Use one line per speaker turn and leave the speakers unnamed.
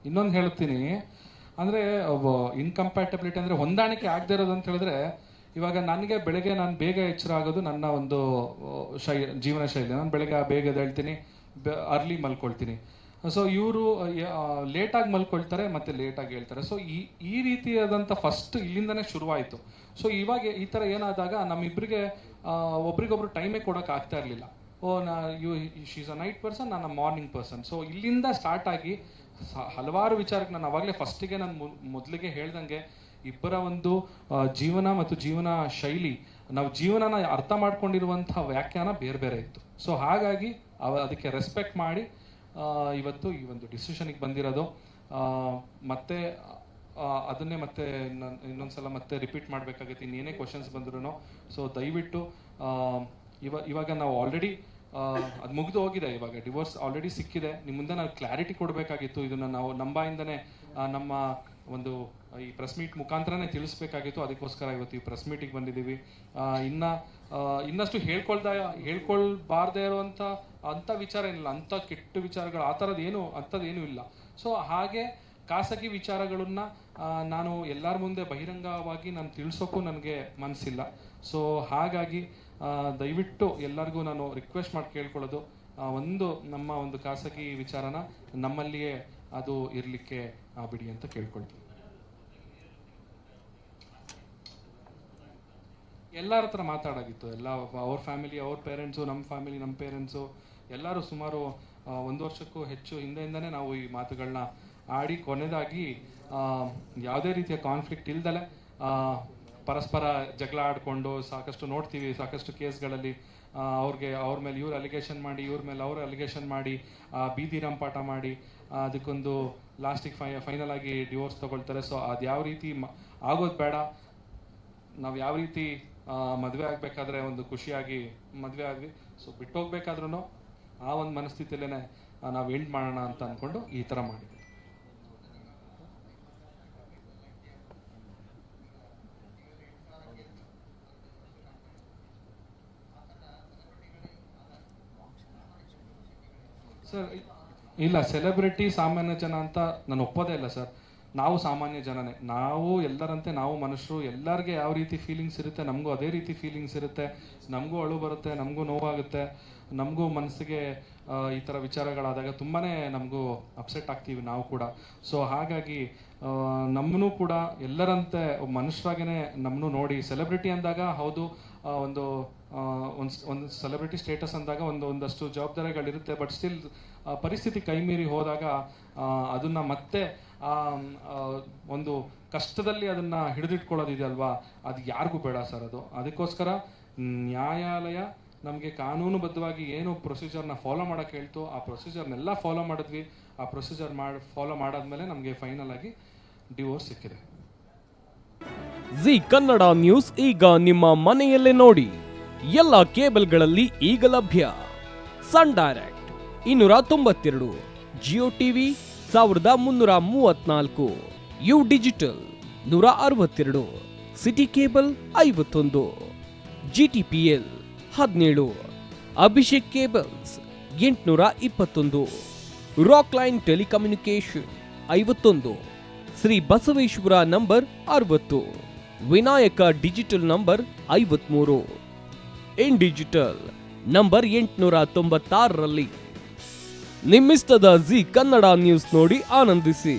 ಇನ್ನೊಂದು ಹೇಳ್ತೀನಿ, ಅಂದರೆ ಇನ್ಕಂಪ್ಯಾಟಬಿಲಿಟಿ ಅಂದರೆ ಹೊಂದಾಣಿಕೆ ಆಗದೆ ಇರೋದು ಅಂತ ಹೇಳಿದ್ರೆ, ಇವಾಗ ನನಗೆ ಬೆಳಗ್ಗೆ ನಾನು ಬೇಗ ಎಚ್ಚರ ಆಗೋದು ನನ್ನ ಒಂದು ಜೀವನ ಶೈಲಿ. ನಾನು ಬೆಳಗ್ಗೆ ಬೇಗ ಎದ್ದೇಳ್ತೀನಿ, ಅರ್ಲಿ ಮಲ್ಕೊಳ್ತೀನಿ. ಸೊ ಇವರು ಲೇಟಾಗಿ ಮಲ್ಕೊಳ್ತಾರೆ ಮತ್ತು ಲೇಟಾಗಿ ಹೇಳ್ತಾರೆ. ಸೊ ಈ ರೀತಿಯಾದಂಥ ಫಸ್ಟ್ ಇಲ್ಲಿಂದನೇ ಶುರುವಾಯಿತು. ಸೊ ಇವಾಗ ಈ ಥರ ಏನಾದಾಗ ನಮ್ಮಿಬ್ಬರಿಗೆ ಒಬ್ರಿಗೊಬ್ರು ಟೈಮೇ ಕೊಡೋಕೆ ಆಗ್ತಾ ಇರಲಿಲ್ಲ. ಶೀಸ್ ಅ ನೈಟ್ ಪರ್ಸನ್, ನಾನು ಮಾರ್ನಿಂಗ್ ಪರ್ಸನ್. ಸೊ ಇಲ್ಲಿಂದ ಸ್ಟಾರ್ಟ್ ಆಗಿ ಹಲವಾರು ವಿಚಾರಕ್ಕೆ ನಾನು ಅವಾಗಲೇ ಫಸ್ಟಿಗೆ ನಾನು ಮೊದಲಿಗೆ ಹೇಳ್ದಂಗೆ ಇಬ್ಬರ ಒಂದು ಜೀವನ ಮತ್ತು ಜೀವನ ಶೈಲಿ, ನಾವು ಜೀವನನ ಅರ್ಥ ಮಾಡ್ಕೊಂಡಿರುವಂಥ ವ್ಯಾಖ್ಯಾನ ಬೇರೆ ಬೇರೆ ಇತ್ತು. ಸೊ ಹಾಗಾಗಿ ಅದಕ್ಕೆ ರೆಸ್ಪೆಕ್ಟ್ ಮಾಡಿ ಇವತ್ತು ಈ ಒಂದು ಡಿಸಿಷನಿಗೆ ಬಂದಿರೋದು. ಮತ್ತೆ ಅದನ್ನೇ ಮತ್ತೆ ಇನ್ನೊಂದ್ಸಲ ಮತ್ತೆ ರಿಪೀಟ್ ಮಾಡಬೇಕಾಗುತ್ತೆ, ಇನ್ನೇನೇ ಕ್ವಶನ್ಸ್ ಬಂದ್ರು. ಸೊ ದಯವಿಟ್ಟು ಇವಾಗ ನಾವು ಆಲ್ರೆಡಿ ಅದು ಮುಗಿದು ಹೋಗಿದೆ. ಇವಾಗ ಡಿವೋರ್ಸ್ ಆಲ್ರೆಡಿ ಸಿಕ್ಕಿದೆ. ನಿಮ್ಮ ಮುಂದೆ ನಾವು ಕ್ಲಾರಿಟಿ ಕೊಡಬೇಕಾಗಿತ್ತು. ಇದನ್ನು ನಾವು ನಮ್ಮಿಂದನೇ ನಮ್ಮ ಒಂದು ಈ ಪ್ರೆಸ್ ಮೀಟ್ ಮುಖಾಂತರನೇ ತಿಳಿಸ್ಬೇಕಾಗಿತ್ತು. ಅದಕ್ಕೋಸ್ಕರ ಇವತ್ತು ಈ ಪ್ರೆಸ್ ಮೀಟಿಗೆ ಬಂದಿದ್ದೀವಿ. ಇನ್ನಷ್ಟು ಹೇಳ್ಕೊಳ್ಬಾರ್ದೇ ಇರುವಂಥ ಅಂಥ ವಿಚಾರ ಏನಿಲ್ಲ, ಅಂಥ ಕೆಟ್ಟ ವಿಚಾರಗಳು ಆ ಥರದ್ದೇನು ಅಂಥದ್ದೇನೂ ಇಲ್ಲ. ಸೊ ಹಾಗೆ ಖಾಸಗಿ ವಿಚಾರಗಳನ್ನ ನಾನು ಎಲ್ಲರ ಮುಂದೆ ಬಹಿರಂಗವಾಗಿ ನಾನು ತಿಳಿಸೋಕ್ಕೂ ನನಗೆ ಮನಸ್ಸಿಲ್ಲ. ಸೊ ಹಾಗಾಗಿ ದಯವಿಟ್ಟು ಎಲ್ಲರಿಗೂ ನಾನು ರಿಕ್ವೆಸ್ಟ್ ಮಾಡಿ ಕೇಳ್ಕೊಳ್ಳೋದು, ನಮ್ಮ ಒಂದು ಖಾಸಗಿ ವಿಚಾರನ ನಮ್ಮಲ್ಲಿಯೇ ಅದು ಇರಲಿಕ್ಕೆ ಬಿಡಿ ಅಂತ ಕೇಳ್ಕೊಳ್ತೀನಿ. ಎಲ್ಲರ ಹತ್ರ ಮಾತಾಡಾಗಿತ್ತು. ಎಲ್ಲ ಅವ್ರ ಫ್ಯಾಮಿಲಿ, ಅವ್ರ ಪೇರೆಂಟ್ಸು, ನಮ್ಮ ಫ್ಯಾಮಿಲಿ, ನಮ್ಮ ಪೇರೆಂಟ್ಸು ಎಲ್ಲರೂ ಸುಮಾರು 1 ವರ್ಷಕ್ಕೂ ಹೆಚ್ಚು ಹಿಂದೆಯಿಂದನೇ ನಾವು ಈ ಮಾತುಗಳನ್ನ ಆಡಿ ಕೊನೆಯದಾಗಿ ಯಾವುದೇ ರೀತಿಯ ಕಾನ್ಫ್ಲಿಕ್ಟ್ ಇಲ್ದಲೆ ಪರಸ್ಪರ ಜಗಳ ಆಡಿಕೊಂಡು ಸಾಕಷ್ಟು ನೋಡ್ತೀವಿ. ಸಾಕಷ್ಟು ಕೇಸ್ಗಳಲ್ಲಿ ಅವ್ರ ಮೇಲೆ ಇವ್ರು ಅಲಿಗೇಷನ್ ಮಾಡಿ, ಇವ್ರ ಮೇಲೆ ಅವ್ರು ಅಲಿಗೇಷನ್ ಮಾಡಿ, ಬೀದಿ ರಂಪಾಟ ಮಾಡಿ ಅದಕ್ಕೊಂದು ಲಾಸ್ಟಿಗೆ ಫೈನಲ್ ಆಗಿ ಡಿವೋರ್ಸ್ ತಗೊಳ್ತಾರೆ. ಸೊ ಅದು ಯಾವ ರೀತಿ ಆಗೋದು ಬೇಡ. ನಾವು ಯಾವ ರೀತಿ ಮದುವೆ ಆಗಬೇಕಾದ್ರೆ ಒಂದು ಖುಷಿಯಾಗಿ ಮದುವೆ ಆದ್ವಿ, ಸೊ ಬಿಟ್ಟೋಗ್ಬೇಕಾದ್ರೂ ಆ ಒಂದು ಮನಸ್ಥಿತಿಯಲ್ಲೇ ನಾವು ಎಂಡ್ ಮಾಡೋಣ ಅಂತ ಅಂದ್ಕೊಂಡು ಈ ಥರ ಮಾಡಿದ್ವಿ. ಸರ್ ಇಲ್ಲ, ಸೆಲೆಬ್ರಿಟಿ ಸಾಮಾನ್ಯ ಜನ ಅಂತ ನಾನು ಒಪ್ಪೋದೇ ಇಲ್ಲ ಸರ್. ನಾವು ಸಾಮಾನ್ಯ ಜನನೇ, ನಾವು ಎಲ್ಲರಂತೆ ನಾವು ಮನುಷ್ಯರು. ಎಲ್ಲರಿಗೆ ಯಾವ ರೀತಿ ಫೀಲಿಂಗ್ಸ್ ಇರುತ್ತೆ ನಮಗೂ ಅದೇ ರೀತಿ ಫೀಲಿಂಗ್ಸ್ ಇರುತ್ತೆ. ನಮಗೂ ಅಳು ಬರುತ್ತೆ, ನಮಗೂ ನೋವಾಗುತ್ತೆ, ನಮಗೂ ಮನಸ್ಸಿಗೆ ಈ ಥರ ವಿಚಾರಗಳಾದಾಗ ತುಂಬಾ ನಮಗೂ ಅಪ್ಸೆಟ್ ಆಗ್ತೀವಿ ನಾವು ಕೂಡ. ಸೊ ಹಾಗಾಗಿ ನಮ್ಮನ್ನು ಕೂಡ ಎಲ್ಲರಂತೆ ಮನುಷ್ಯರಾಗೇ ನಮ್ಮನ್ನು ನೋಡಿ ಸೆಲೆಬ್ರಿಟಿ ಅಂದಾಗ ಹೌದು, ಒಂದು ಸೆಲೆಬ್ರಿಟಿ ಸ್ಟೇಟಸ್ ಅಂದಾಗ ಒಂದಷ್ಟು ಜವಾಬ್ದಾರಿಗಳಿರುತ್ತೆ. ಬಟ್ ಸ್ಟಿಲ್ ಪರಿಸ್ಥಿತಿ ಕೈಮೀರಿ ಹೋದಾಗ ಅದನ್ನು ಮತ್ತೆ ಒಂದು ಕಷ್ಟದಲ್ಲಿ ಅದನ್ನು ಹಿಡಿದಿಟ್ಕೊಳ್ಳೋದಿದೆಯಲ್ವಾ, ಅದು ಯಾರಿಗೂ ಬೇಡ ಸರ್. ಅದಕ್ಕೋಸ್ಕರ ನ್ಯಾಯಾಲಯ ನಮಗೆ ಕಾನೂನುಬದ್ಧವಾಗಿ ಏನು ಪ್ರೊಸೀಜರ್ನ ಫಾಲೋ ಮಾಡೋಕ್ಕೆ ಹೇಳ್ತು ಆ ಪ್ರೊಸೀಜರ್ನೆಲ್ಲ ಫಾಲೋ ಮಾಡಿದ್ವಿ. ಆ ಪ್ರೊಸೀಜರ್ ಫಾಲೋ ಮಾಡಾದ್ಮೇಲೆ ನಮಗೆ ಫೈನಲ್ ಆಗಿ ಡಿವೋರ್ಸ್ ಸಿಕ್ಕಿದೆ.
ಜಿ ಕನ್ನಡ ನ್ಯೂಸ್ ಈಗ ನಿಮ್ಮ ಮನೆಯಲ್ಲೇ ನೋಡಿ. ಎಲ್ಲ ಕೇಬಲ್ಗಳಲ್ಲಿ ಈಗ ಲಭ್ಯ. Sun direct 292, Jio TV 1334, U digital 162, city cable 51, GTPL 17, Abhishek cables 821, rock line telecommunication 51, Shri Basaveshwara number 60, Vinayaka digital number 53, in digital number 896ರಲ್ಲಿ. ನಿಮ್ಮಿಷ್ಟದ ಜಿ ಕನ್ನಡ ನ್ಯೂಸ್ ನೋಡಿ ಆನಂದಿಸಿ.